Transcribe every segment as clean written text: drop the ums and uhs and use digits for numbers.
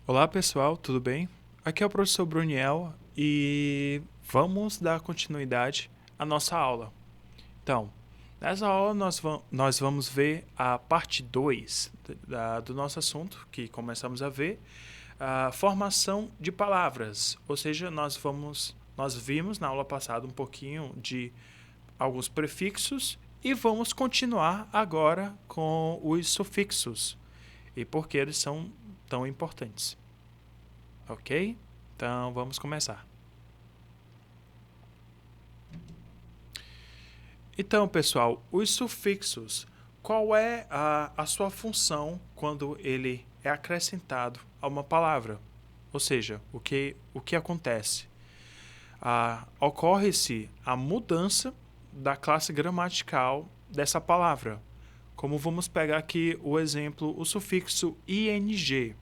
Olá pessoal, tudo bem? Aqui é o professor Bruniel e vamos dar continuidade à nossa aula. Então, nessa aula nós vamos ver a parte 2 do nosso assunto, que começamos a ver, a formação de palavras. Ou seja, nós vimos na aula passada um pouquinho de alguns prefixos e vamos continuar agora com os sufixos e por que eles são tão importantes. Ok? Então vamos começar. Então, pessoal, os sufixos, qual é a sua função quando ele é acrescentado a uma palavra? Ou seja, o que acontece? Ocorre-se a mudança da classe gramatical dessa palavra. Como vamos pegar aqui o exemplo, o sufixo ing.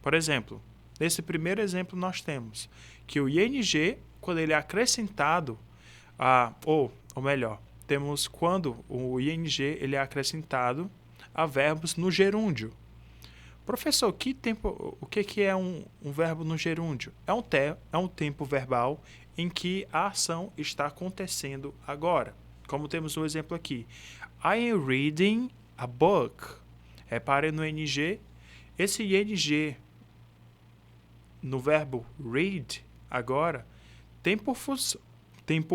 Por exemplo, nesse primeiro exemplo nós temos que o ing, quando ele é acrescentado ou melhor, temos quando o ing ele é acrescentado a verbos no gerúndio. Professor, o que é um verbo no gerúndio? É um tempo verbal em que a ação está acontecendo agora. Como temos um exemplo aqui. I am reading a book. Repare no ing. Esse ing no verbo read agora tem por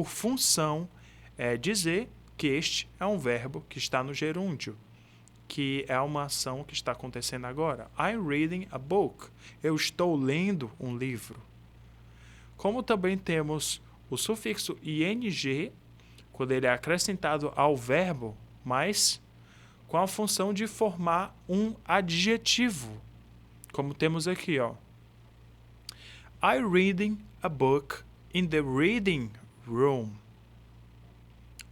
função dizer que este é um verbo que está no gerúndio, que é uma ação que está acontecendo agora. I'm reading a book. Eu estou lendo um livro. Como também temos o sufixo ing, quando ele é acrescentado ao verbo, mas com a função de formar um adjetivo. Como temos aqui, ó. I'm reading a book in the reading room.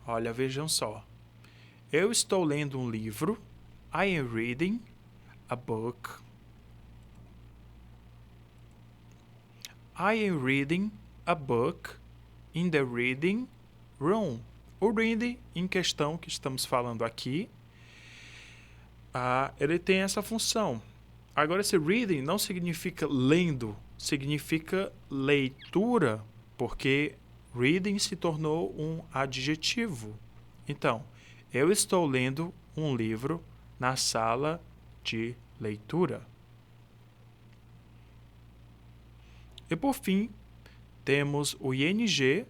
Olha, vejam só. Eu estou lendo um livro. I am reading a book. I am reading a book in the reading room. O reading em questão que estamos falando aqui, ele tem essa função. Agora, esse reading não significa lendo, significa leitura, porque reading se tornou um adjetivo. Então, eu estou lendo um livro na sala de leitura. E por fim, temos o ing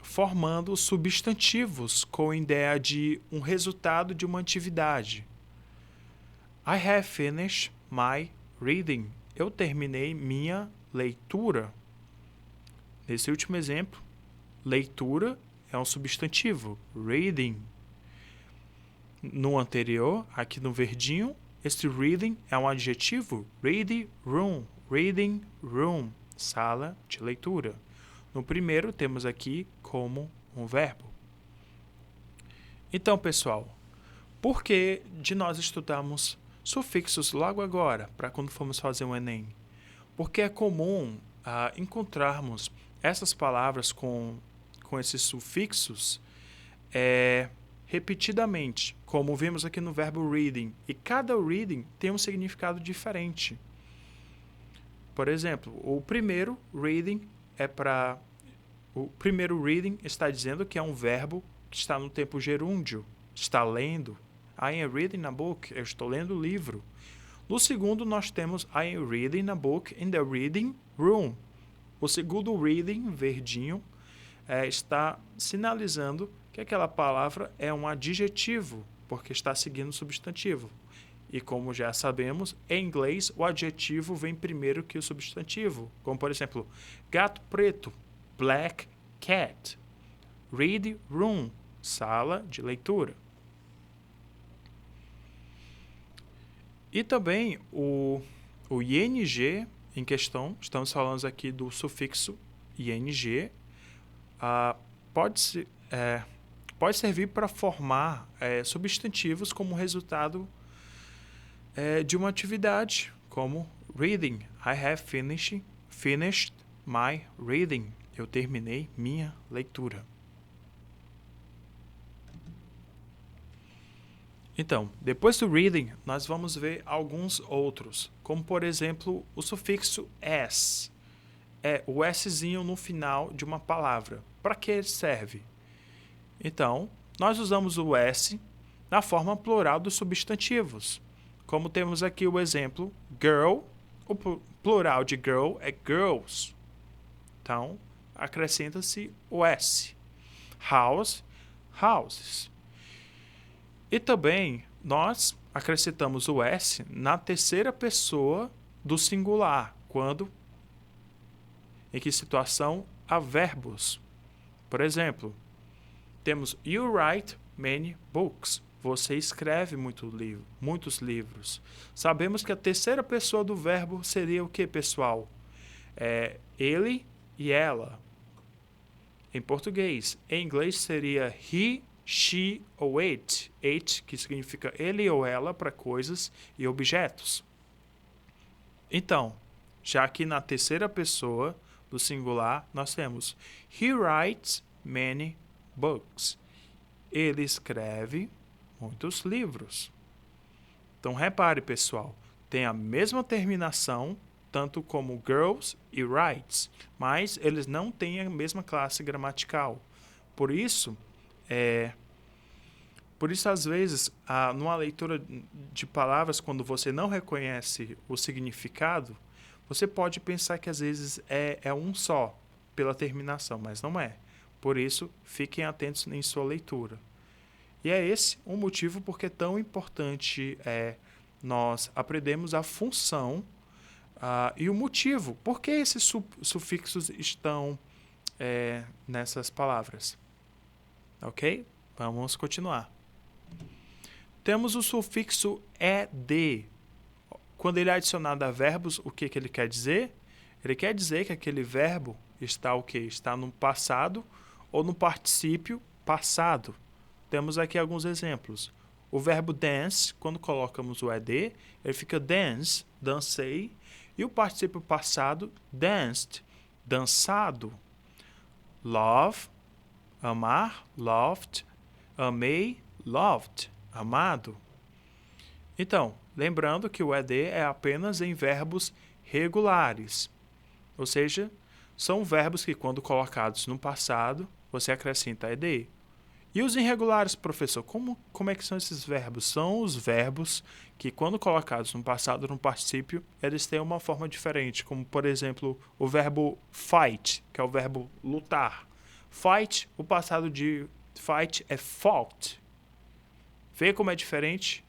formando substantivos com a ideia de um resultado de uma atividade. I have finished my reading. Eu terminei minha leitura. Nesse último exemplo, leitura é um substantivo, reading. No anterior, aqui no verdinho, este reading é um adjetivo, reading room, sala de leitura. No primeiro, temos aqui como um verbo. Então, pessoal, por que de nós estudarmos sufixos logo agora, para quando formos fazer um Enem? Porque é comum encontrarmos essas palavras com esses sufixos repetidamente, como vimos aqui no verbo reading. E cada reading tem um significado diferente. Por exemplo, o primeiro reading o primeiro reading está dizendo que é um verbo que está no tempo gerúndio, está lendo. I am reading a book, eu estou lendo o livro. No segundo, nós temos I am reading a book in the reading room. O segundo reading, verdinho, está sinalizando que aquela palavra é um adjetivo, porque está seguindo o substantivo. E como já sabemos, em inglês o adjetivo vem primeiro que o substantivo. Como, por exemplo, gato preto, black cat. Read room, sala de leitura. E também o ing em questão, estamos falando aqui do sufixo ing, pode servir para formar substantivos como resultado de uma atividade, como reading. I have finished my reading. Eu terminei minha leitura. Então, depois do reading, nós vamos ver alguns outros, como por exemplo o sufixo s. É o szinho no final de uma palavra. Para que ele serve? Então, nós usamos o s na forma plural dos substantivos. Como temos aqui o exemplo girl, o plural de girl é girls. Então, acrescenta-se o s. House, houses. E também nós acrescentamos o s na terceira pessoa do singular, quando, em que situação há verbos. Por exemplo, temos you write many books. Você escreve muitos livros. Sabemos que a terceira pessoa do verbo seria o que, pessoal? Ele e ela. Em português. Em inglês seria he, she ou it. It, que significa ele ou ela para coisas e objetos. Então, já aqui na terceira pessoa do singular, nós temos he writes many books. Ele escreve muitos livros. Então, repare, pessoal, tem a mesma terminação, tanto como girls e writes, mas eles não têm a mesma classe gramatical. Por isso, às vezes, numa leitura de palavras, quando você não reconhece o significado, você pode pensar que às vezes é um só, pela terminação, mas não é. Por isso, fiquem atentos em sua leitura. E é esse o motivo porque é tão importante nós aprendemos a função e o motivo. Por que esses sufixos estão nessas palavras? Ok? Vamos continuar. Temos o sufixo ed. Quando ele é adicionado a verbos, o que ele quer dizer? Ele quer dizer que aquele verbo está o quê? Está no passado ou no particípio passado. Temos aqui alguns exemplos. O verbo dance, quando colocamos o ed, ele fica dance, dancei. E o particípio passado, danced, dançado. Love, amar, loved. Amei, loved, amado. Então, lembrando que o ed é apenas em verbos regulares. Ou seja, são verbos que, quando colocados no passado, você acrescenta ed. E os irregulares, professor, como é que são esses verbos? São os verbos que, quando colocados no passado ou no particípio, eles têm uma forma diferente, como, por exemplo, o verbo fight, que é o verbo lutar. Fight, o passado de fight é fought. Vê como é diferente?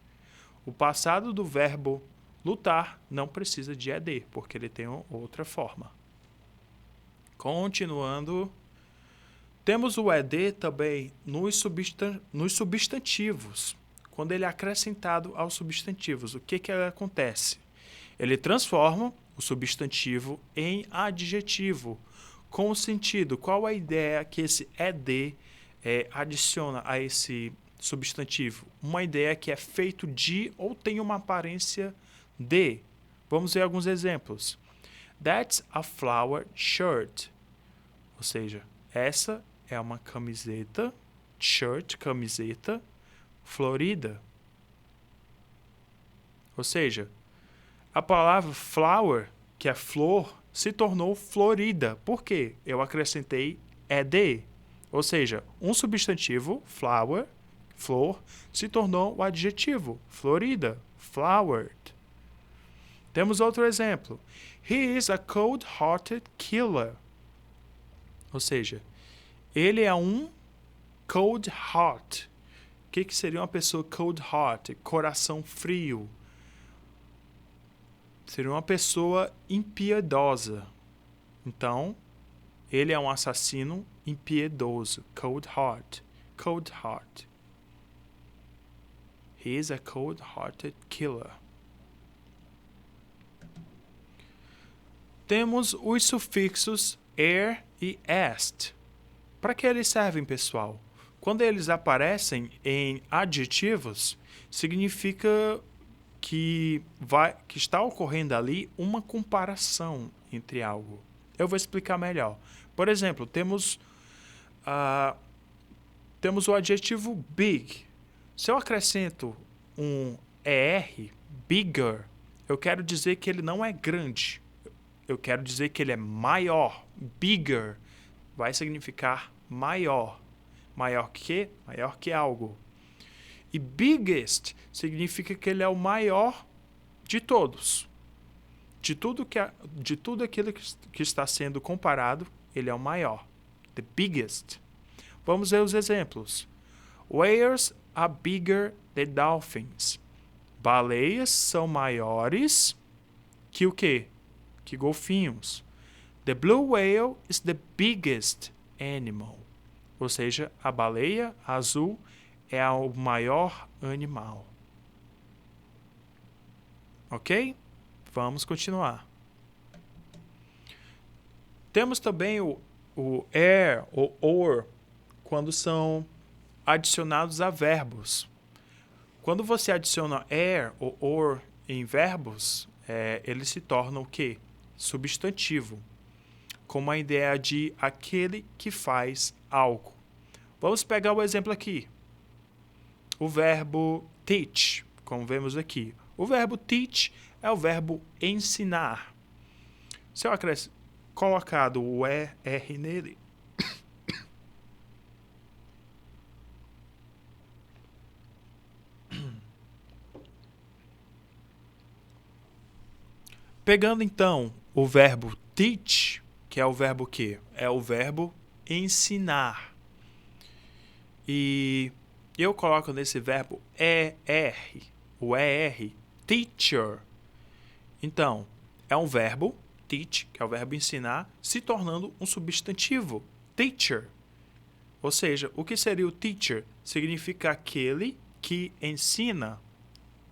O passado do verbo lutar não precisa de ed, porque ele tem outra forma. Continuando... Temos o ed também nos substantivos. Quando ele é acrescentado aos substantivos, o que acontece? Ele transforma o substantivo em adjetivo, com o sentido. Qual a ideia que esse ed adiciona a esse substantivo? Uma ideia que é feito de ou tem uma aparência de. Vamos ver alguns exemplos. That's a flower shirt. Ou seja, essa é uma camiseta, shirt, camiseta, florida. Ou seja, a palavra flower, que é flor, se tornou florida. Por quê? Eu acrescentei ed. Ou seja, um substantivo, flower, flor, se tornou o adjetivo, florida, flowered. Temos outro exemplo. He is a cold-hearted killer. Ou seja, ele é um cold heart. O que seria uma pessoa cold heart? Coração frio. Seria uma pessoa impiedosa. Então, ele é um assassino impiedoso. Cold heart. Cold heart. He is a cold-hearted killer. Temos os sufixos er e est. Para que eles servem, pessoal? Quando eles aparecem em adjetivos, significa que está ocorrendo ali uma comparação entre algo. Eu vou explicar melhor. Por exemplo, temos o adjetivo big. Se eu acrescento um ER, bigger, eu quero dizer que ele não é grande. Eu quero dizer que ele é maior. Bigger vai significar maior. Maior que quê? Maior que algo. E biggest significa que ele é o maior de todos. De tudo aquilo que está sendo comparado, ele é o maior. The biggest. Vamos ver os exemplos. Whales are bigger than dolphins. Baleias são maiores que o quê? Que golfinhos. The blue whale is the biggest animal. Ou seja, a baleia azul é o maior animal. Ok? Vamos continuar. Temos também o er ou or quando são adicionados a verbos. Quando você adiciona er ou or em verbos, ele se torna o quê? Substantivo, como a ideia de aquele que faz algo. Vamos pegar o exemplo aqui. O verbo teach, como vemos aqui. O verbo teach é o verbo ensinar. Se eu colocado o ER nele, pegando então o verbo teach, que é o verbo quê? É o verbo ensinar. E eu coloco nesse verbo ER, o ER, teacher. Então, é um verbo, teach, que é o verbo ensinar, se tornando um substantivo, teacher. Ou seja, o que seria o teacher? Significa aquele que ensina,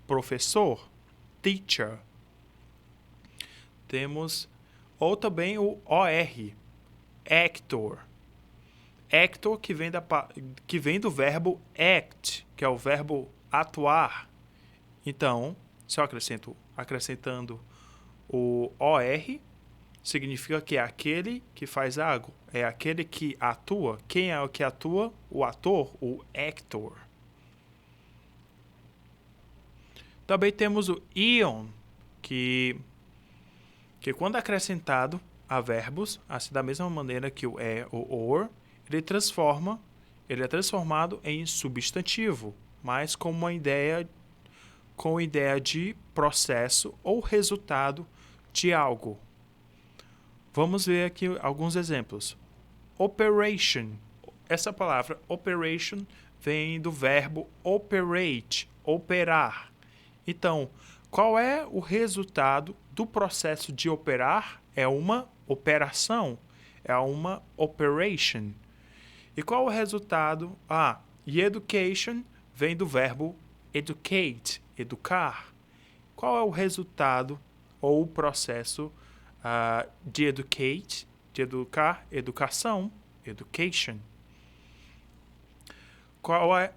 professor, teacher. Temos ou também o OR, actor. Actor que vem do verbo act, que é o verbo atuar. Então, se eu acrescentando o OR, significa que é aquele que faz algo, é aquele que atua. Quem é o que atua? O ator, o actor. Também temos o ion, que quando acrescentado a verbos, assim da mesma maneira que o ou or, ele é transformado em substantivo, mas com ideia de processo ou resultado de algo. Vamos ver aqui alguns exemplos. Operation. Essa palavra operation vem do verbo operate, operar. Então, qual é o resultado do processo de operar? É uma operação, é uma operation. E qual é o resultado? E education vem do verbo educate, educar. Qual é o resultado ou o processo de educate, de educar, educação, education? Qual é?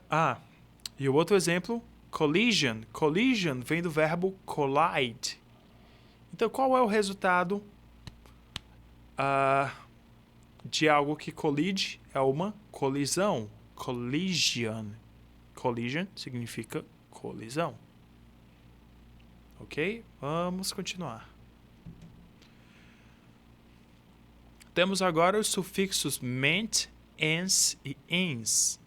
E o outro exemplo, collision. Collision vem do verbo collide. Então, qual é o resultado de algo que colide? É uma colisão. Collision. Collision significa colisão. Ok? Vamos continuar. Temos agora os sufixos ment, ens e ens.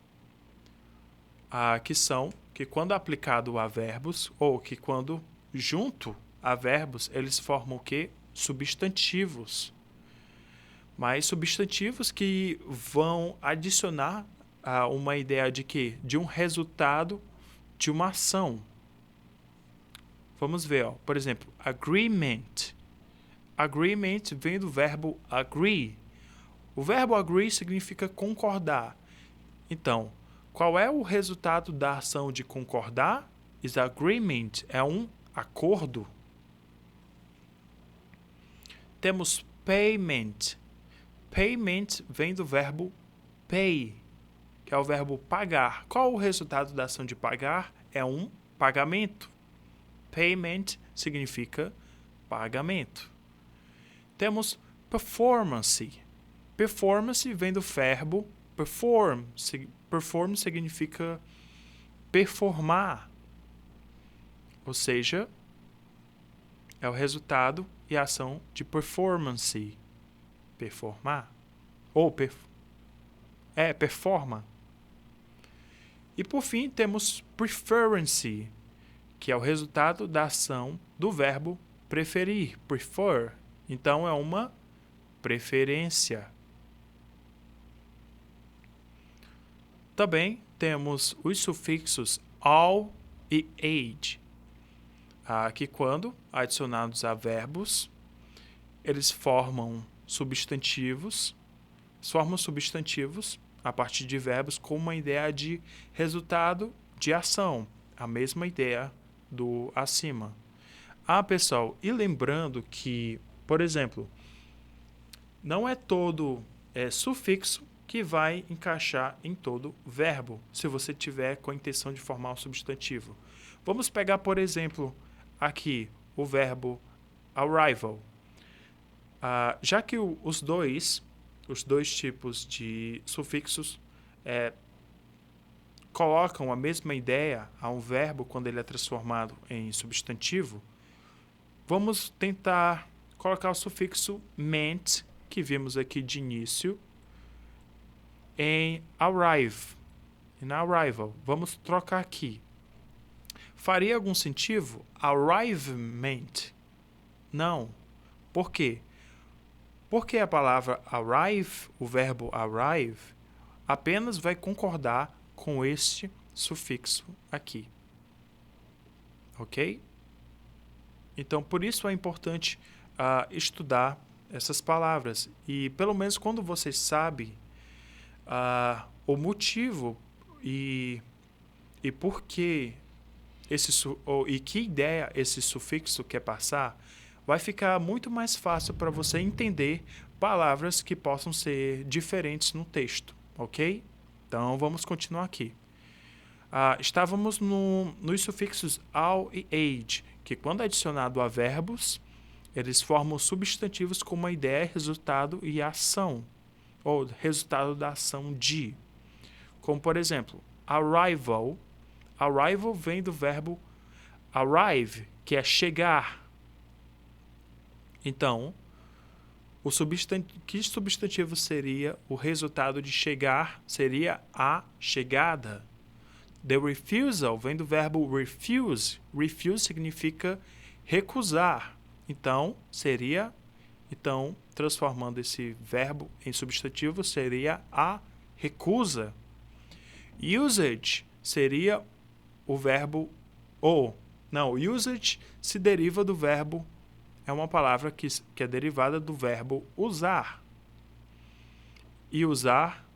Que quando aplicado a verbos, ou que quando junto a verbos, eles formam o quê? Substantivos. Mas substantivos que vão adicionar uma ideia de quê? De um resultado de uma ação. Vamos ver, por exemplo, agreement. Agreement vem do verbo agree. O verbo agree significa concordar. Então, qual é o resultado da ação de concordar? Is agreement é um acordo. Temos payment. Payment vem do verbo pay, que é o verbo pagar. Qual o resultado da ação de pagar? É um pagamento. Payment significa pagamento. Temos performance. Performance vem do verbo perform. Perform significa performar. ou seja, é o resultado e a ação de performance. Performar. Ou performa. E por fim, temos preference, que é o resultado da ação do verbo preferir, prefer. Então, é uma preferência. Também temos os sufixos all e age, que quando adicionados a verbos, eles formam substantivos a partir de verbos com uma ideia de resultado de ação, a mesma ideia do acima. Pessoal, e lembrando que, por exemplo, não é todo sufixo que vai encaixar em todo verbo, se você tiver com a intenção de formar um substantivo. Vamos pegar, por exemplo, aqui o verbo arrival. Já que os dois tipos de sufixos colocam a mesma ideia a um verbo quando ele é transformado em substantivo, vamos tentar colocar o sufixo ment, que vimos aqui de início, em arrive. Arrival. Vamos trocar aqui. Faria algum sentido? Arrivement? Não. Por quê? Porque a palavra arrive, o verbo arrive, apenas vai concordar com este sufixo aqui. Ok? Então, por isso é importante estudar essas palavras. E, pelo menos, quando você sabe o motivo e por que e que ideia esse sufixo quer passar, vai ficar muito mais fácil para você entender palavras que possam ser diferentes no texto, ok? Então, vamos continuar aqui. Estávamos nos sufixos all e age, que quando adicionado a verbos, eles formam substantivos com uma ideia, resultado e ação, ou resultado da ação de. Como, por exemplo, arrival. Arrival vem do verbo arrive, que é chegar. Então, que substantivo seria o resultado de chegar? Seria a chegada. The refusal vem do verbo refuse. Refuse significa recusar. Então, transformando esse verbo em substantivo, seria a recusa. Usage seria o verbo usage se deriva do verbo, é uma palavra que é derivada do verbo usar. E usar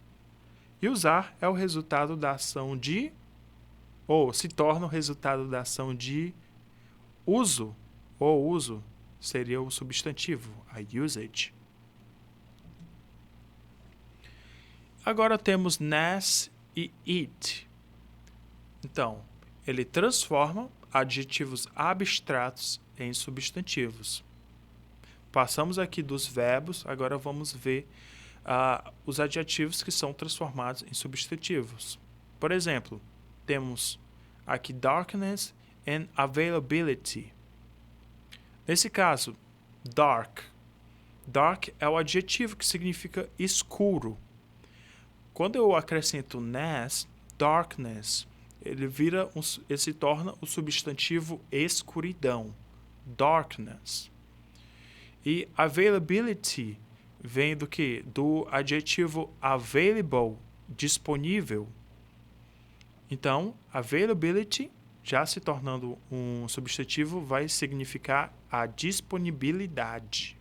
é o resultado da ação de, se torna o resultado da ação de uso, uso seria o substantivo, a usage. Agora temos nas e it. Então, ele transforma adjetivos abstratos em substantivos. Passamos aqui dos verbos, agora vamos ver os adjetivos que são transformados em substantivos. Por exemplo, temos aqui darkness and availability. Nesse caso, dark. Dark é o adjetivo que significa escuro. Quando eu acrescento nas, darkness, ele se torna o substantivo escuridão, darkness. E availability vem do quê? Do adjetivo available, disponível. Então, availability, já se tornando um substantivo, vai significar a disponibilidade.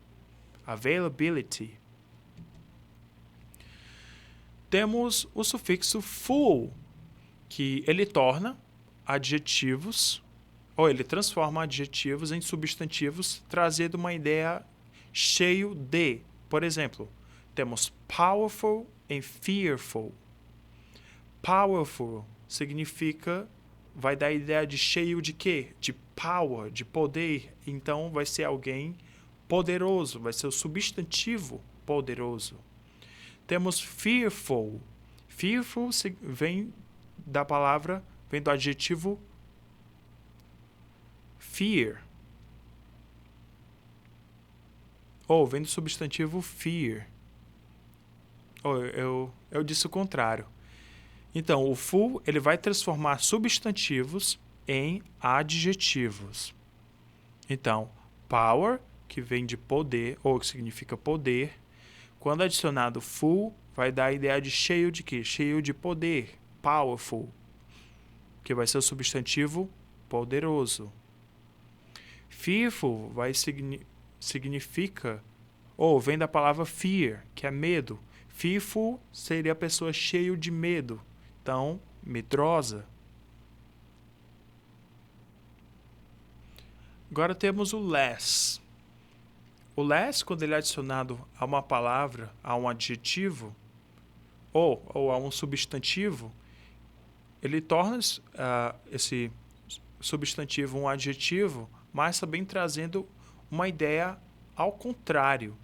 Availability. Temos o sufixo full, que ele torna adjetivos, ele transforma adjetivos em substantivos, trazendo uma ideia cheio de. Por exemplo, temos powerful e fearful. Powerful significa, vai dar a ideia de cheio de quê? De power, de poder. Então, vai ser alguém poderoso, vai ser o substantivo poderoso. Temos fearful. Fearful vem do adjetivo fear. Ou vem do substantivo fear. Ou eu disse o contrário. Então, o full ele vai transformar substantivos em adjetivos. Então, power, que vem de poder, ou que significa poder, quando adicionado full, vai dar a ideia de cheio de quê? Cheio de poder, powerful, que vai ser o substantivo poderoso. Fearful significa, ou vem da palavra fear, que é medo. Fearful seria a pessoa cheio de medo. Então, medrosa. Agora temos o less. O less, quando ele é adicionado a uma palavra, a um adjetivo, ou a um substantivo, ele torna esse substantivo um adjetivo, mas também trazendo uma ideia ao contrário,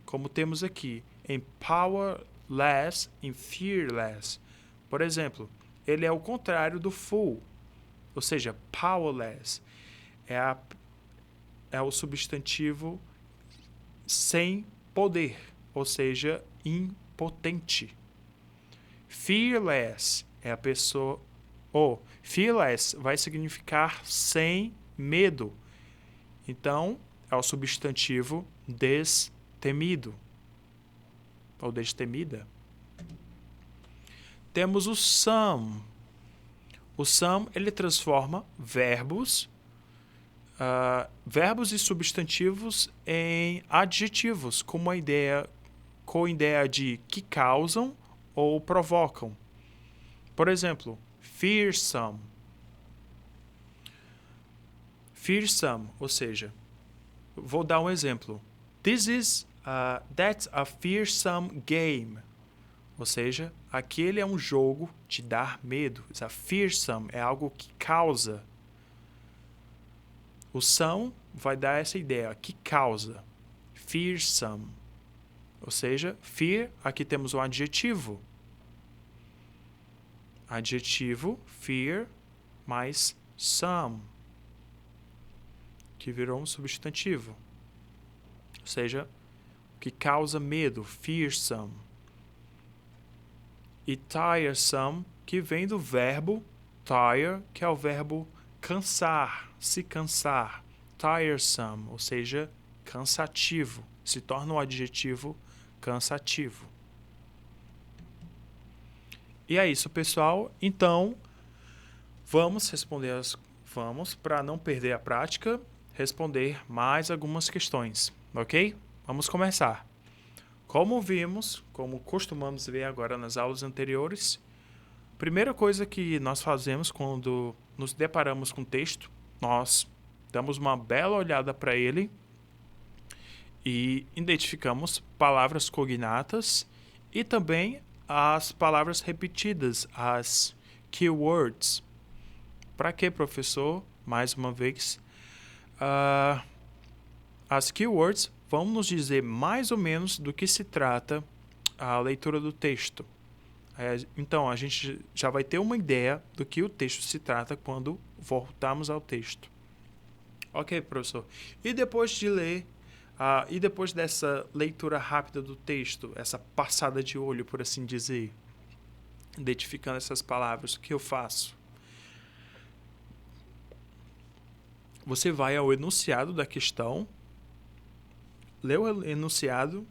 como temos aqui, em powerless, em fearless. Por exemplo, ele é o contrário do full, ou seja, powerless é o substantivo sem poder, ou seja, impotente. Fearless é a pessoa, fearless vai significar sem medo. Então, é o substantivo destemido, ou destemida. Temos o some. O some, ele transforma verbos e substantivos em adjetivos, com a ideia de que causam ou provocam. Por exemplo, fearsome. Fearsome, ou seja, vou dar um exemplo. That's a fearsome game. Ou seja, aquele é um jogo de dar medo. A fearsome é algo que causa. O some vai dar essa ideia, que causa. Fearsome. Ou seja, fear, aqui temos um adjetivo. Adjetivo, fear, mais some, que virou um substantivo. Ou seja, que causa medo, fearsome. E tiresome, que vem do verbo tire, que é o verbo cansar, se cansar. Tiresome, ou seja, cansativo. Se torna um adjetivo cansativo. E é isso, pessoal. Então, vamos para não perder a prática, responder mais algumas questões, ok? Vamos começar. Como vimos, como costumamos ver agora nas aulas anteriores, primeira coisa que nós fazemos quando nos deparamos com o texto, nós damos uma bela olhada para ele e identificamos palavras cognatas e também as palavras repetidas, as keywords. Para quê, professor? Mais uma vez, as keywords vão nos dizer mais ou menos do que se trata a leitura do texto. Então, a gente já vai ter uma ideia do que o texto se trata quando voltarmos ao texto. Ok, professor. E depois de ler, e depois dessa leitura rápida do texto, essa passada de olho, por assim dizer, identificando essas palavras, o que eu faço? Você vai ao enunciado da questão, lê o enunciado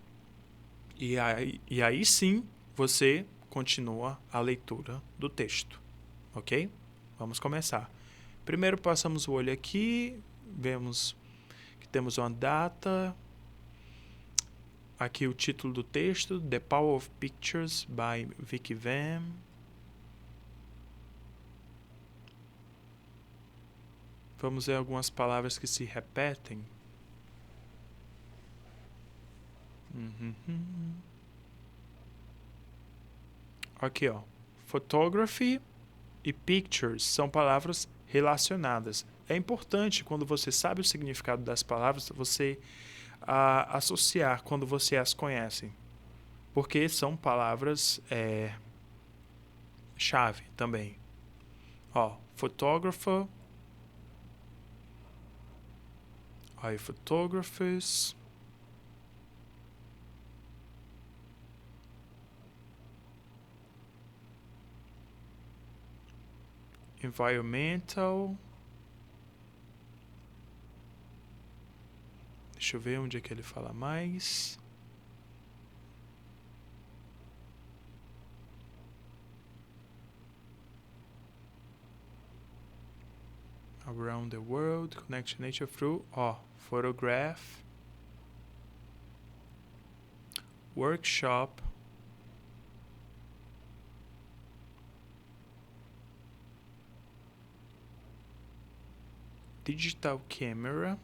e aí sim você continua a leitura do texto, ok? Vamos começar. Primeiro passamos o olho aqui, vemos que temos uma data, aqui o título do texto, The Power of Pictures by Vicky Van. Vamos ver algumas palavras que se repetem. Aqui, ó. Photography e pictures são palavras relacionadas. É importante, quando você sabe o significado das palavras, você associar quando você as conhece. Porque são palavras chave também. Ó, photographer, Aí, photographers. Environmental. Deixa eu ver onde é que ele fala mais. Around the world, connect nature through, photograph, workshop, digital camera,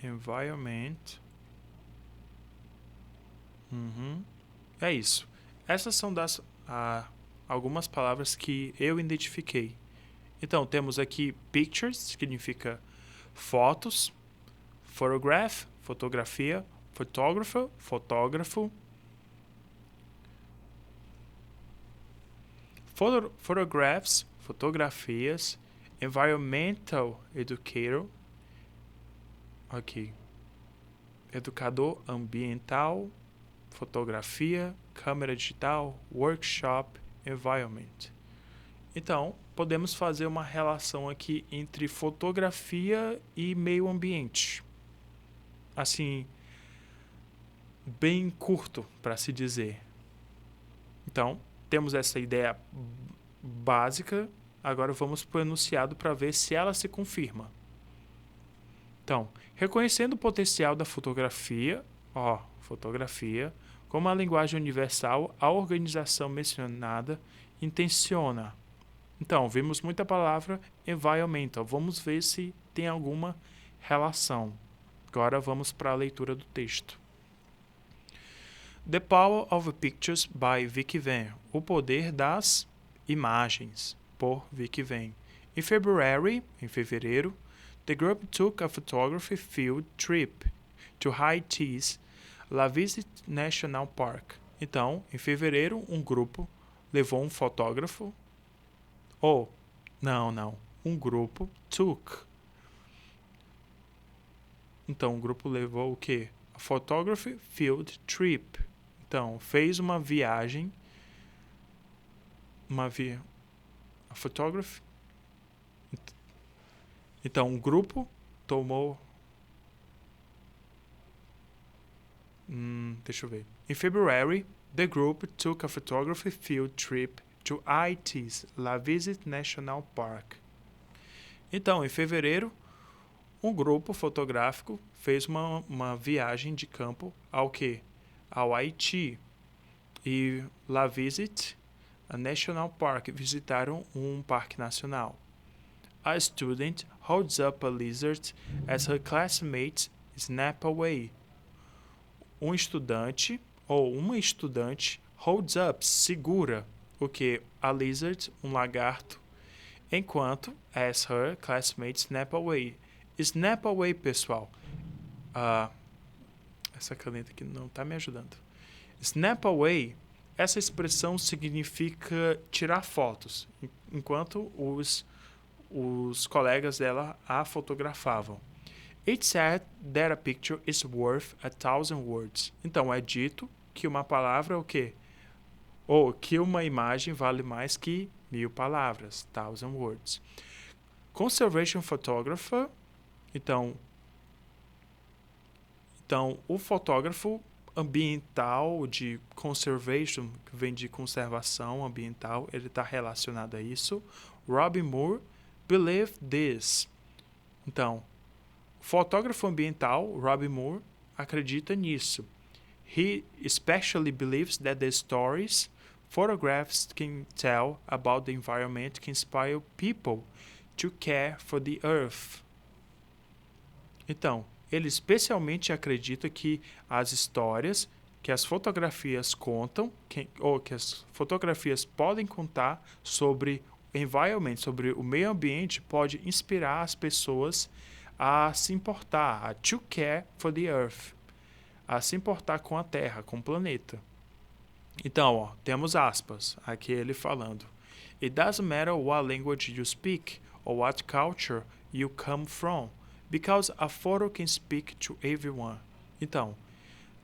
environment. É isso. Essas são algumas palavras que eu identifiquei. Então, temos aqui pictures, significa fotos, photograph, fotografia, photographer, fotógrafo, photographs, fotografias, environmental educator, aqui, educador ambiental, fotografia, câmera digital, workshop, environment. Então, podemos fazer uma relação aqui entre fotografia e meio ambiente. Assim, bem curto, para se dizer. Então, temos essa ideia básica, agora vamos para o enunciado para ver se ela se confirma. Então, reconhecendo o potencial da fotografia, como a linguagem universal, a organização mencionada intenciona. Então, vimos muita palavra environmental. Vamos ver se tem alguma relação. Agora vamos para a leitura do texto. The Power of Pictures by Vicky Van. O poder das imagens, por Vicky Van. Em fevereiro, the group took a photography field trip to Haiti's La Visite National Park. Então, em fevereiro, um grupo levou um fotógrafo. Um grupo took. Então, o grupo levou o quê? A photography field trip. Então, fez uma viagem. A photography. Então, o grupo tomou. Deixa eu ver. In February, the group took a photography field trip to Haiti's La Visite National Park. Então, em fevereiro, um grupo fotográfico fez uma viagem de campo ao quê? Ao Haiti. E La Visite, a National Park, visitaram um parque nacional. A student holds up a lizard as her classmates snap away. Um estudante ou uma estudante holds up, segura, o que? A lizard, um lagarto, enquanto as her classmates snap away. Snap away, pessoal. Essa caneta aqui não está me ajudando. Snap away, essa expressão significa tirar fotos, enquanto os colegas dela a fotografavam. It said that a picture is worth 1,000 words. Então, é dito que uma palavra é o quê? Ou que uma imagem vale mais que 1.000 palavras. 1,000 words. Conservation photographer. Então, o fotógrafo ambiental de conservation, que vem de conservação ambiental, ele está relacionado a isso. Robin Moore believed this. Então, o fotógrafo ambiental, Robin Moore, acredita nisso. He especially believes that the stories photographs can tell about the environment can inspire people to care for the earth. Então, ele especialmente acredita que as histórias que as fotografias contam, ou que as fotografias podem contar sobre o environment, sobre o meio ambiente, pode inspirar as pessoas a se importar, a to care for the earth, a se importar com a Terra, com o planeta. Então, temos aspas, aqui ele falando. It doesn't matter what language you speak or what culture you come from, because a photo can speak to everyone. Então,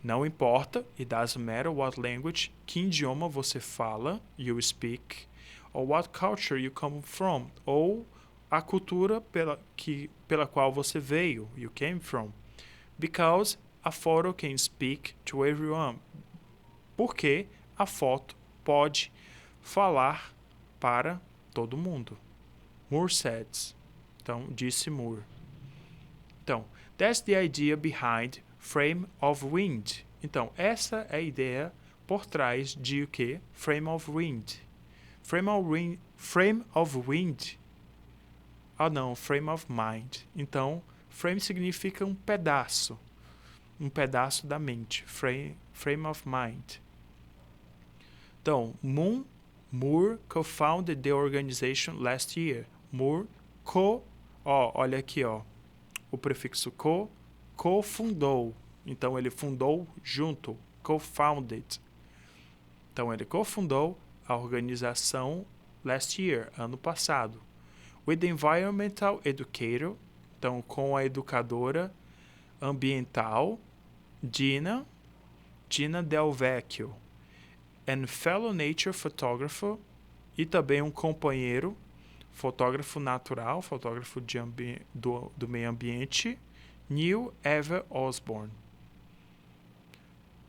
não importa, it doesn't matter what language, que idioma você fala, you speak, or what culture you come from, ou a cultura pela qual você veio, you came from. Because a photo can speak to everyone. Porque a foto pode falar para todo mundo. Moore says. Então, disse Moore. Então, that's the idea behind frame of wind. Então, essa é a ideia por trás de o que? Frame of wind. Frame of wind. Ah, não, frame of mind. Então, frame significa um pedaço da mente. Frame of mind. Então, Moore co-founded the organization last year. Moore olha aqui, o prefixo co-fundou. Então, ele fundou junto, co-founded. Então, ele cofundou a organização last year, ano passado. With the environmental educator, então, com a educadora ambiental, Gina Del Vecchio, and fellow nature photographer, e também um companheiro, fotógrafo natural, fotógrafo do meio ambiente, Neil Ever Osborne.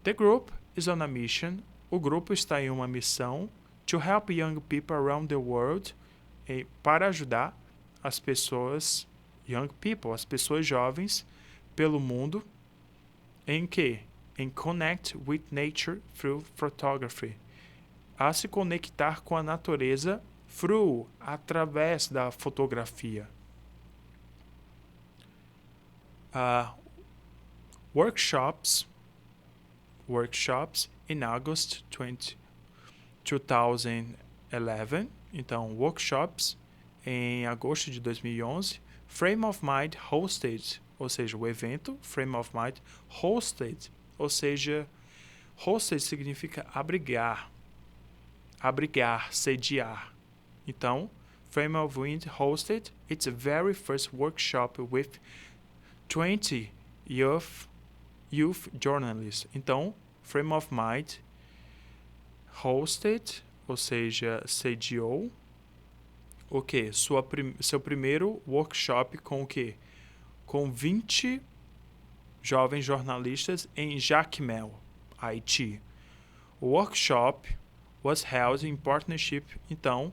The group is on a mission. O grupo está em uma missão to help young people around the world, para ajudar as pessoas, young people, as pessoas jovens pelo mundo, em que? Em connect with nature through photography. A se conectar com a natureza através da fotografia. Workshops in August 2011. Então, workshops em agosto de 2011. Frame of Mind hosted, ou seja, o evento Frame of Mind hosted, ou seja, hosted significa abrigar, sediar. Então, Frame of Mind hosted its very first workshop with 20 youth journalists. Então, Frame of Mind hosted, ou seja, sediou o quê? Seu primeiro workshop com o quê? Com 20 jovens jornalistas em Jacmel, Haiti. O workshop was held in partnership. Então,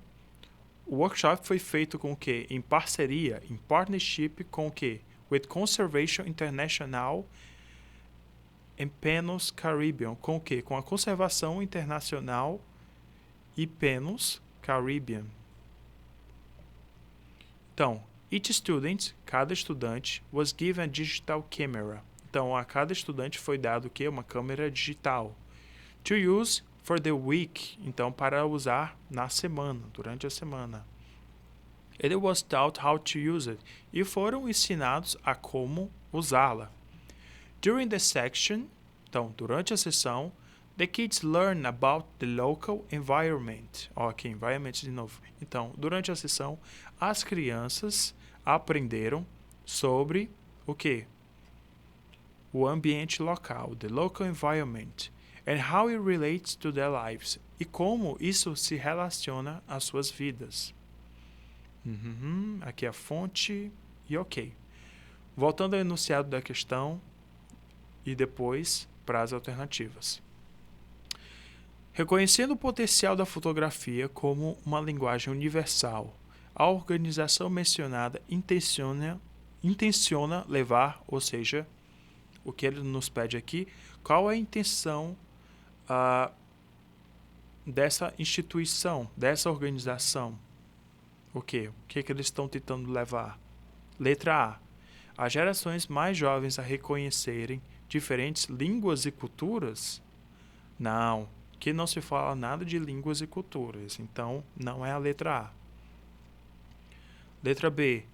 o workshop foi feito com o quê? Em parceria, em partnership com o quê? With Conservation International and PENUS Caribbean. Com o quê? Com a Conservação Internacional e PENUS Caribbean. Então, each student, cada estudante, was given a digital camera. Então, a cada estudante foi dado o quê? Uma câmera digital. To use for the week. Então, para usar na semana, durante a semana. It was taught how to use it. E foram ensinados a como usá-la. During the section, então, durante a sessão, the kids learn about the local environment. Ok, environment de novo. Então, durante a sessão, as crianças aprenderam sobre o quê? O ambiente local, the local environment, and how it relates to their lives, e como isso se relaciona às suas vidas. Aqui a fonte e ok. Voltando ao enunciado da questão e depois para as alternativas. Reconhecendo o potencial da fotografia como uma linguagem universal, a organização mencionada intenciona levar, ou seja, o que ele nos pede aqui, qual é a intenção dessa instituição, dessa organização. O que eles estão tentando levar? Letra A. As gerações mais jovens a reconhecerem diferentes línguas e culturas? Não, que não se fala nada de línguas e culturas, então não é a letra A. Letra B.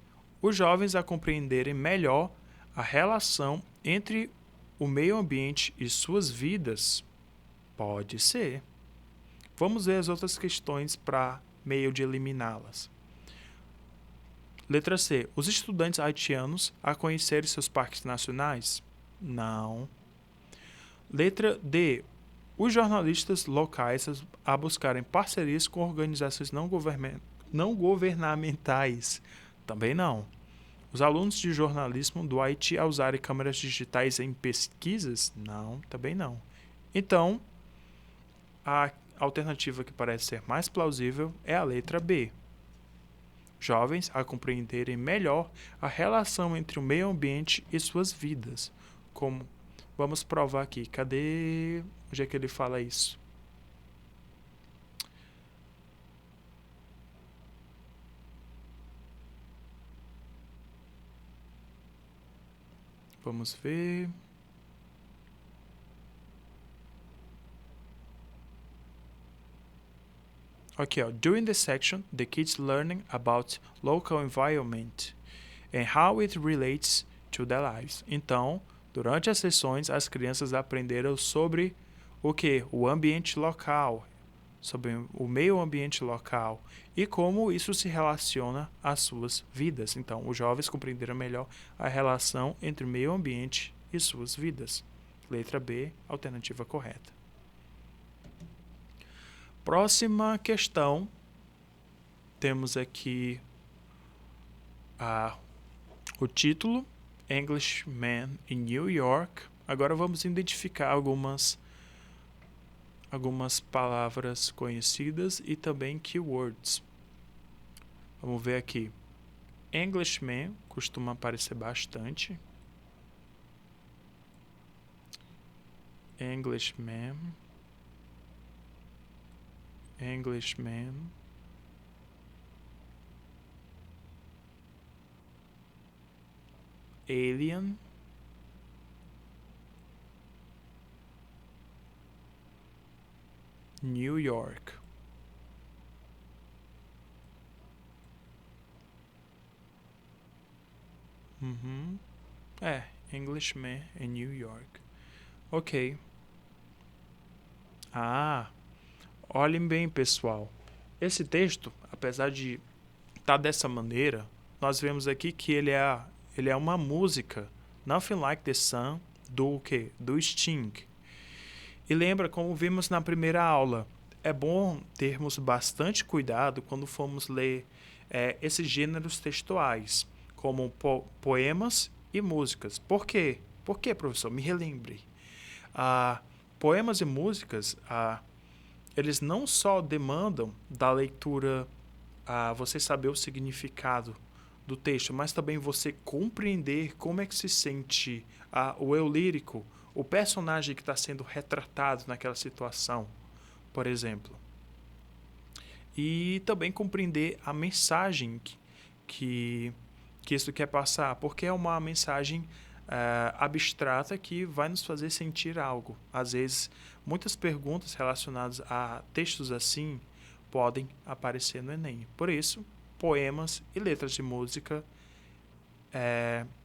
Os jovens a compreenderem melhor a relação entre o meio ambiente e suas vidas? Pode ser. Vamos ver as outras questões para meio de eliminá-las. Letra C. Os estudantes haitianos a conhecerem seus parques nacionais? Não. Letra D. Os jornalistas locais a buscarem parcerias com organizações não governamentais? Também não. Os alunos de jornalismo do Haiti a usarem câmeras digitais em pesquisas? Não, também não. Então, a alternativa que parece ser mais plausível é a letra B. Jovens a compreenderem melhor a relação entre o meio ambiente e suas vidas. Como vamos provar aqui. Cadê? Onde é que ele fala isso? Vamos ver. Aqui, ó. During the section, the kids learning about local environment and how it relates to their lives. Então, durante as sessões, as crianças aprenderam sobre o que? O ambiente local, sobre o meio ambiente local e como isso se relaciona às suas vidas. Então, os jovens compreenderam melhor a relação entre o meio ambiente e suas vidas. Letra B, alternativa correta. Próxima questão, temos aqui o título, Englishman in New York. Agora vamos identificar algumas palavras conhecidas e também keywords. Vamos ver aqui. Englishman costuma aparecer bastante. Englishman. Alien. New York. Englishman em New York. Ok. Olhem bem, pessoal. Esse texto, apesar de estar dessa maneira, nós vemos aqui que ele é uma música, Nothing Like the Sun, do quê? Do Sting. E lembra, como vimos na primeira aula, é bom termos bastante cuidado quando formos ler esses gêneros textuais, como poemas e músicas. Por quê? Por quê, professor? Me relembre. Poemas e músicas, eles não só demandam da leitura você saber o significado do texto, mas também você compreender como é que se sente o eu lírico, o personagem que está sendo retratado naquela situação, por exemplo. E também compreender a mensagem que isso quer passar, porque é uma mensagem abstrata que vai nos fazer sentir algo. Às vezes, muitas perguntas relacionadas a textos assim podem aparecer no Enem. Por isso, poemas e letras de música,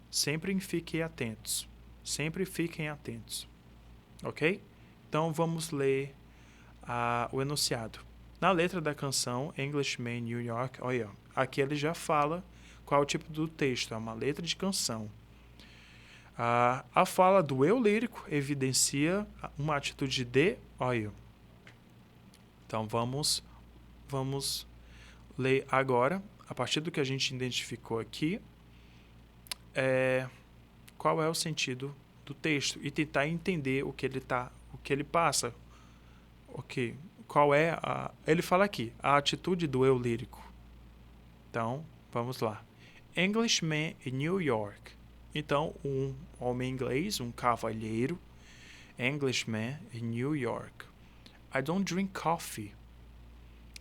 sempre fiquem atentos. Sempre fiquem atentos. Ok? Então, vamos ler o enunciado. Na letra da canção Englishman New York, olha, aqui ele já fala qual é o tipo do texto. É uma letra de canção. A fala do eu lírico evidencia uma atitude de olha. Então, vamos ler agora, a partir do que a gente identificou aqui, qual é o sentido do texto e tentar entender o que ele passa. Ok, qual é ele fala aqui, a atitude do eu lírico. Então, vamos lá. Englishman in New York. Então, um homem inglês, um cavalheiro, Englishman in New York. I don't drink coffee.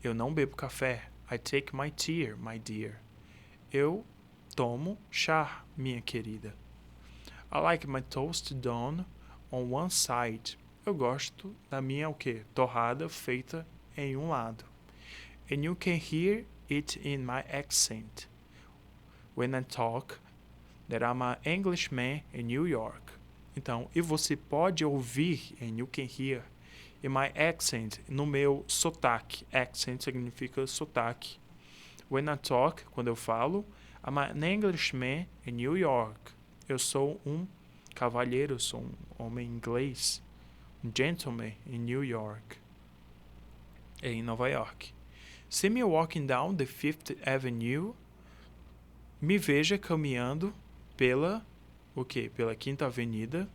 Eu não bebo café. I take my tea, my dear. Eu tomo chá, minha querida. I like my toast done on one side. Eu gosto da minha torrada feita em um lado. And you can hear it in my accent when I talk that I'm an Englishman in New York. Então, e você pode ouvir, and you can hear in my accent, no meu sotaque. Accent significa sotaque. When I talk, quando eu falo, I'm an Englishman in New York. Eu sou um cavalheiro, eu sou um homem inglês, um gentleman in New York. Em Nova York. See me walking down the Fifth Avenue. Me veja caminhando pela o quê? Pela Quinta Avenida.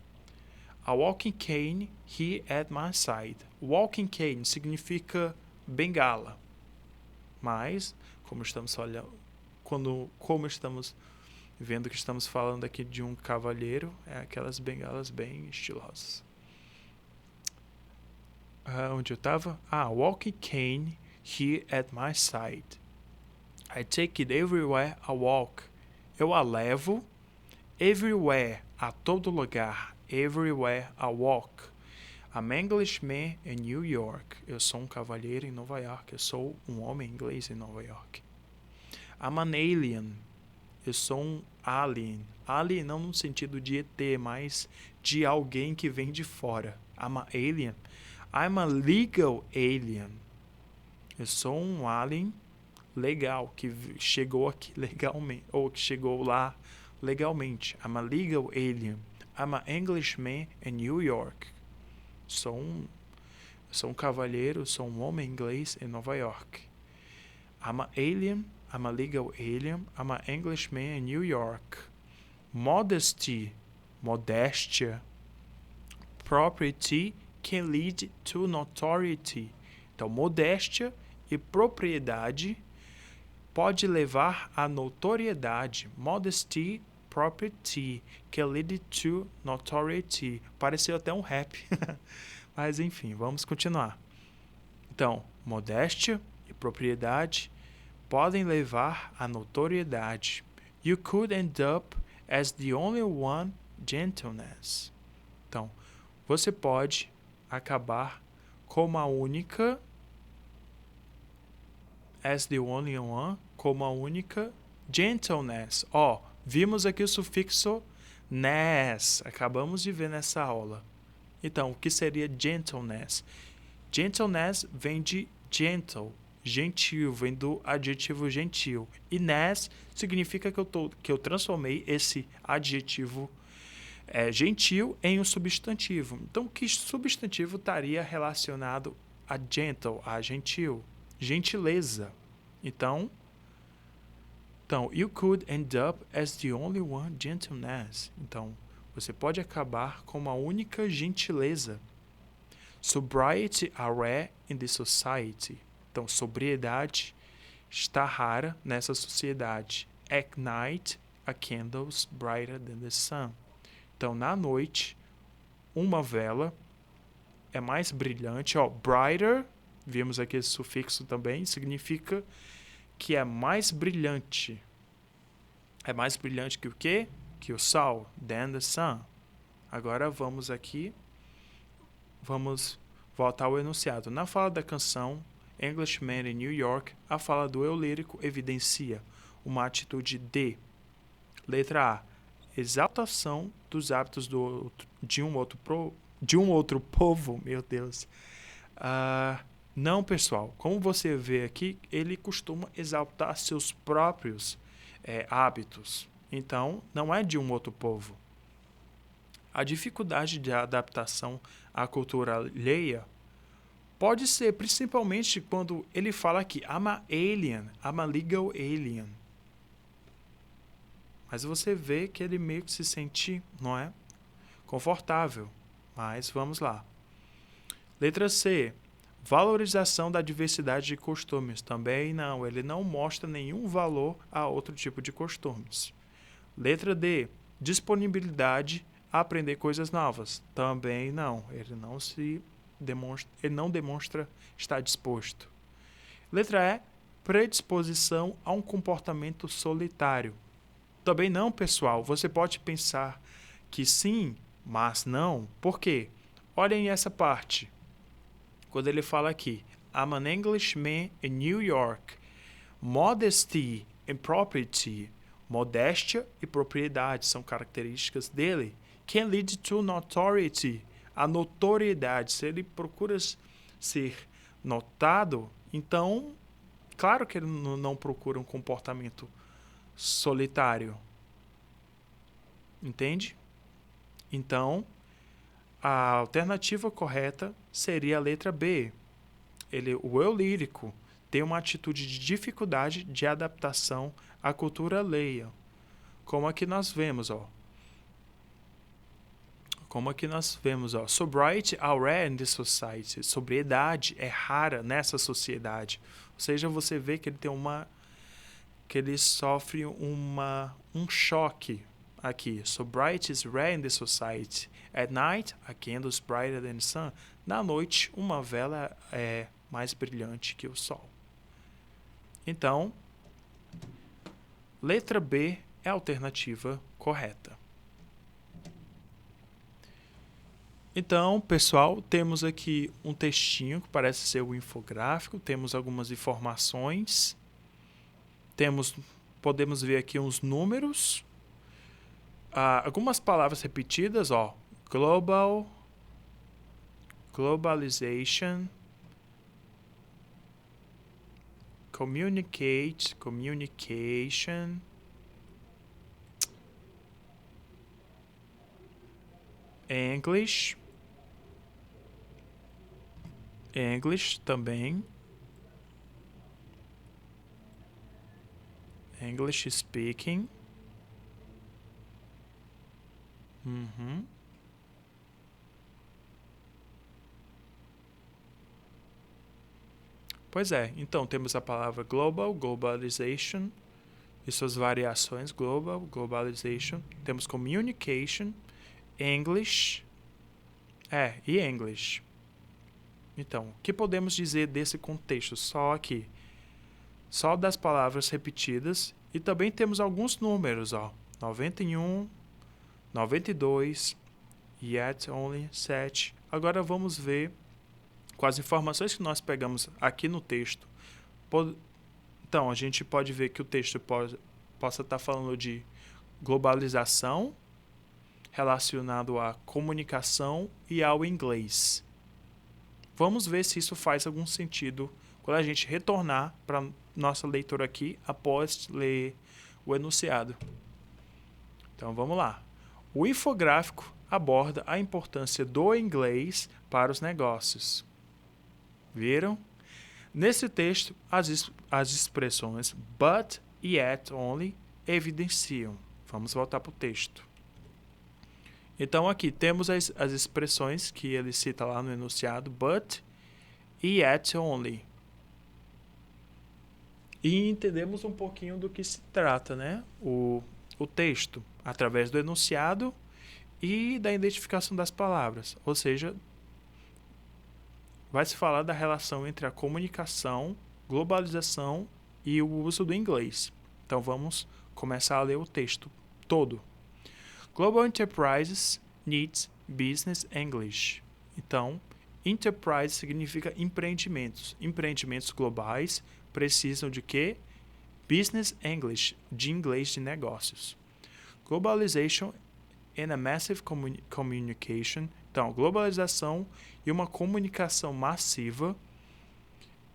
A walking cane here at my side. Walking cane significa bengala. Mas, como estamos vendo que estamos falando aqui de um cavalheiro, é aquelas bengalas bem estilosas. Onde eu estava? Walking cane here at my side. I take it everywhere I walk. Eu a levo everywhere, a todo lugar. Everywhere I walk. I'm Englishman in New York. Eu sou um cavalheiro em Nova York. Eu sou um homem inglês em Nova York. I'm an alien. Eu sou um alien. Alien não no sentido de ET, mas de alguém que vem de fora. I'm an alien. I'm a legal alien. Eu sou um alien legal, que chegou aqui legalmente, ou que chegou lá legalmente. I'm a legal alien. I'm an Englishman in New York. Sou um cavalheiro, sou um homem inglês em Nova York. I'm an alien, I'm a legal alien, I'm an Englishman in New York. Modesty, modéstia. Property can lead to notoriety. Então, modéstia e propriedade pode levar à notoriedade. Modesty, property can lead to notoriety. Pareceu até um rap. Mas enfim, vamos continuar. Então, modéstia e propriedade podem levar à notoriedade. You could end up as the only one gentleness. Então, você pode acabar como a única, as the only one, como a única gentleness. Vimos aqui o sufixo ness. Acabamos de ver nessa aula. Então, o que seria gentleness? Gentleness vem de gentle, gentil, vem do adjetivo gentil. E ness significa que eu transformei esse adjetivo gentil em um substantivo. Então, que substantivo estaria relacionado a gentle, a gentil? Gentileza. Então, you could end up as the only one gentleness. Então, você pode acabar com a única gentileza. Sobriety are rare in the society. Então, sobriedade está rara nessa sociedade. At night, a candle's brighter than the sun. Então, na noite, uma vela é mais brilhante. Brighter, vimos aqui esse sufixo também, significa que é mais brilhante. É mais brilhante que o quê? Que o sol. Than the sun. Agora vamos voltar ao enunciado. Na fala da canção Englishman in New York, a fala do eu lírico evidencia uma atitude de letra A, exaltação dos hábitos de um outro povo. Meu Deus. Não, pessoal. Como você vê aqui, ele costuma exaltar seus próprios hábitos. Então, não é de um outro povo. A dificuldade de adaptação à cultura alheia pode ser principalmente quando ele fala aqui, I'm an alien, I'm a legal alien. Mas você vê que ele meio que se sente, não é? Confortável. Mas vamos lá. Letra C. Valorização da diversidade de costumes. Também não, ele não mostra nenhum valor a outro tipo de costumes. Letra D. Disponibilidade a aprender coisas novas. Também não, ele não demonstra estar disposto. Letra E. Predisposição a um comportamento solitário. Também não, pessoal. Você pode pensar que sim, mas não. Por quê? Olhem essa parte. Quando ele fala aqui, I'm an Englishman in New York. Modesty and property. Modéstia e propriedade são características dele. Can lead to notoriety. a notoriedade, se ele procura ser notado, então, claro que ele não procura um comportamento solitário. Entende? Então, a alternativa correta seria a letra B. O eu lírico tem uma atitude de dificuldade de adaptação à cultura alheia. Como aqui nós vemos, Sobriety are rare in this society. Sobriedade é rara nessa sociedade. Ou seja, você vê que ele sofre um choque aqui. Sobriety is rare in this society. At night, a candle is brighter than the sun. Na noite, uma vela é mais brilhante que o sol. Então, letra B é a alternativa correta. Então, pessoal, temos aqui um textinho que parece ser um infográfico, temos algumas informações, podemos ver aqui uns números, algumas palavras repetidas, globalization, communication, English também, English speaking, Pois é, então temos a palavra globalization e suas variações, globalization, temos communication, English, e English. Então, o que podemos dizer desse contexto? Só aqui, só das palavras repetidas, e também temos alguns números, 91, 92, yet only 7. Agora vamos ver com as informações que nós pegamos aqui no texto. Então, a gente pode ver que o texto possa estar falando de globalização relacionado à comunicação e ao inglês. Vamos ver se isso faz algum sentido quando a gente retornar para nossa leitura aqui após ler o enunciado. Então, vamos lá. O infográfico aborda a importância do inglês para os negócios. Viram? Nesse texto, as expressões but e yet only evidenciam. Vamos voltar para o texto. Então, aqui temos as expressões que ele cita lá no enunciado, but e yet only. E entendemos um pouquinho do que se trata, né? O texto, através do enunciado e da identificação das palavras. Ou seja, vai se falar da relação entre a comunicação, globalização e o uso do inglês. Então, vamos começar a ler o texto todo. Global Enterprises needs business English. Então, enterprise significa empreendimentos. Empreendimentos globais precisam de quê? Business English, de inglês de negócios. Globalization and a massive communication. Então, globalização e uma comunicação massiva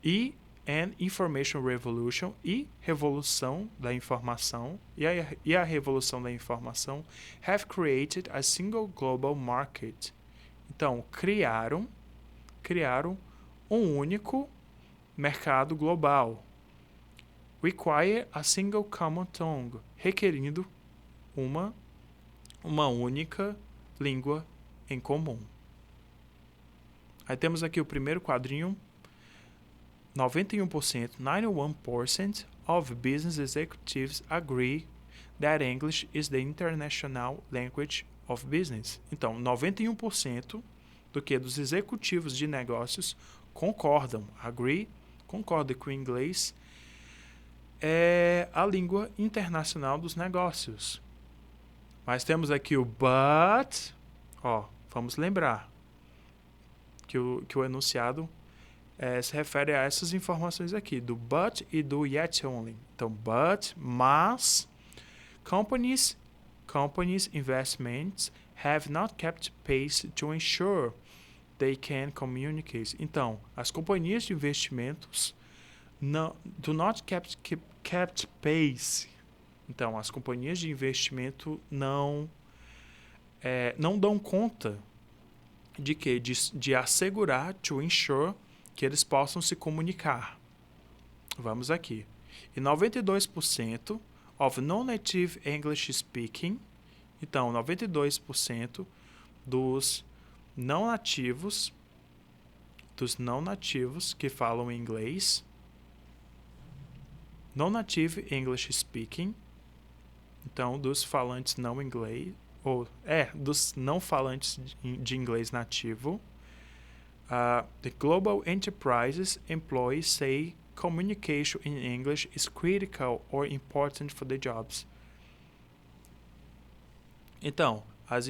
e an information revolution e revolução da informação e a revolução da informação have created a single global market. Então, criaram um único mercado global. Require a single common tongue, requerindo uma única língua em comum. Aí temos aqui o primeiro quadrinho. 91% of business executives agree that English is the international language of business. Então, 91% dos executivos de negócios concordam, concorda que o inglês é a língua internacional dos negócios. Mas temos aqui o but, vamos lembrar que o enunciado se refere a essas informações aqui, do but e do yet only. Então, but, mas, companies companies' investments have not kept pace to ensure they can communicate. Então, as companhias de investimentos do not kept pace. Então, as companhias de investimento não dão conta de que de assegurar, to ensure, que eles possam se comunicar. Vamos aqui. E 92% of non-native English speaking, então 92% dos não nativos que falam inglês, non-native English speaking, então dos falantes não inglês, dos não falantes de inglês nativo, the global enterprises employees say communication in English is critical or important for the jobs. Então, as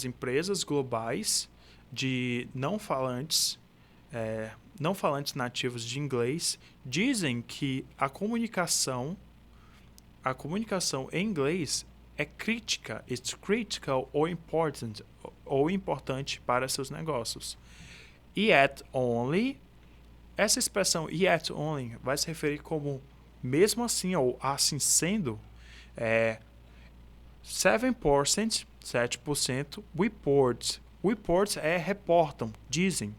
empresas globais de não falantes nativos de inglês dizem que a comunicação em inglês é crítica, it's critical or important, ou importante para seus negócios. Yet only, essa expressão yet only vai se referir como mesmo assim ou assim sendo, 7% report reportam, dizem,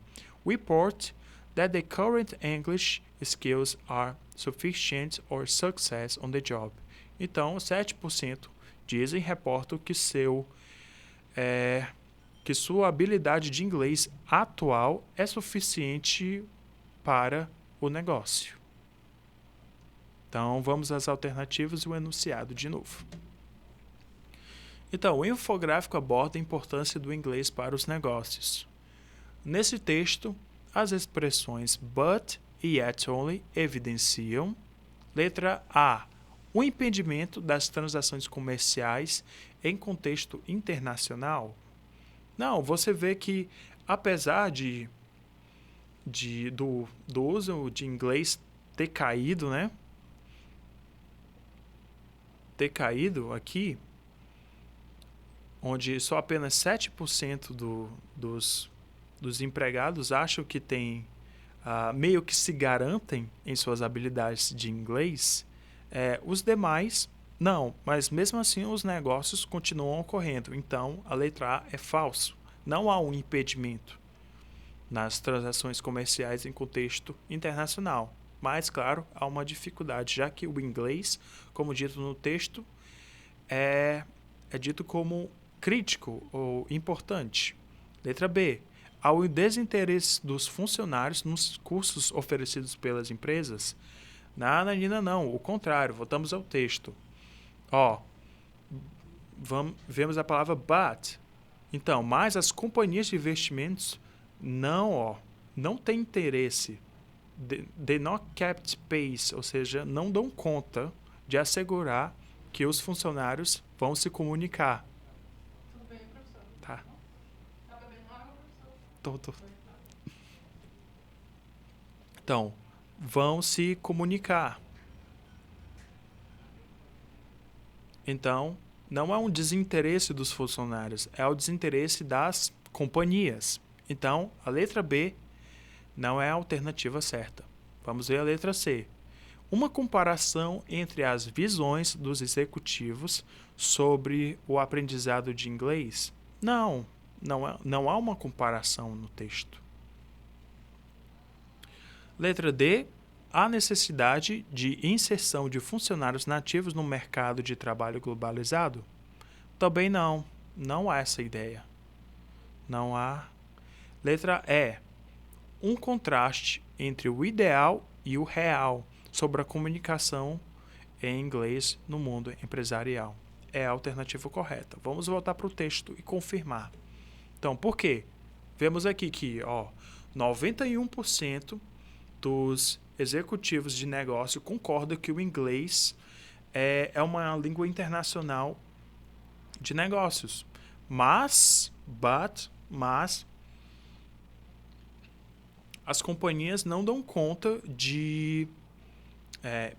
report that the current English skills are sufficient or success on the job. Então, 7% reportam que sua habilidade de inglês atual é suficiente para o negócio. Então, vamos às alternativas e o enunciado de novo. Então, o infográfico aborda a importância do inglês para os negócios. Nesse texto, as expressões but e yet only evidenciam, letra A, o impedimento das transações comerciais em contexto internacional. Não, você vê que apesar do uso de inglês ter caído, né? Ter caído aqui, onde só apenas 7% dos empregados acham que tem meio que se garantem em suas habilidades de inglês, os demais não, mas mesmo assim os negócios continuam ocorrendo. Então, a letra A é falso. Não há um impedimento nas transações comerciais em contexto internacional. Mas, claro, há uma dificuldade, já que o inglês, como dito no texto, é dito como crítico ou importante. Letra B. Há o desinteresse dos funcionários nos cursos oferecidos pelas empresas? Não, o contrário, voltamos ao texto. Vemos a palavra but. Então, mas as companhias de investimentos não têm interesse. They not kept pace, ou seja, não dão conta de assegurar que os funcionários vão se comunicar. Tudo bem, professor? Tá. Tá bebendo água, professor? Tô. Então, vão se comunicar. Então, não é um desinteresse dos funcionários, é o desinteresse das companhias. Então, a letra B não é a alternativa certa. Vamos ver a letra C. Uma comparação entre as visões dos executivos sobre o aprendizado de inglês? Não há uma comparação no texto. Letra D. Há necessidade de inserção de funcionários nativos no mercado de trabalho globalizado? Também não há essa ideia. Não há. Letra E. Um contraste entre o ideal e o real sobre a comunicação em inglês no mundo empresarial. É a alternativa correta. Vamos voltar para o texto e confirmar. Então, por quê? Vemos aqui que 91% dos executivos de negócio concordam que o inglês é uma língua internacional de negócios. Mas as companhias não dão conta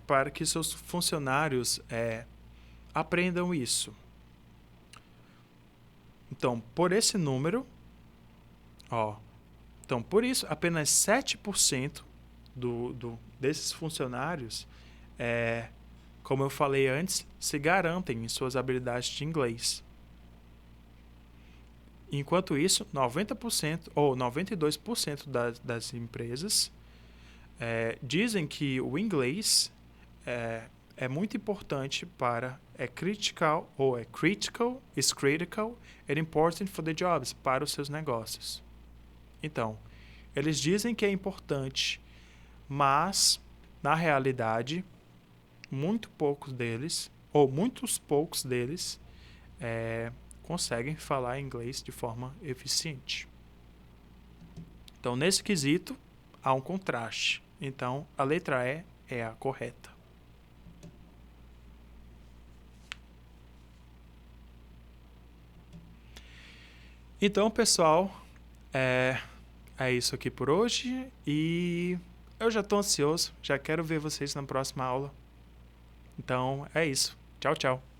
para que seus funcionários aprendam isso. Então, por esse número, então, por isso, apenas 7% desses funcionários, como eu falei antes, se garantem em suas habilidades de inglês. Enquanto isso, 90% ou 92% das empresas dizem que o inglês é muito importante critical and important for the jobs, para os seus negócios. Então, eles dizem que é importante, mas, na realidade, muitos poucos deles conseguem falar inglês de forma eficiente. Então, nesse quesito, há um contraste. Então, a letra E é a correta. Então, pessoal, é isso aqui por hoje. E eu já estou ansioso, já quero ver vocês na próxima aula. Então, é isso. Tchau, tchau.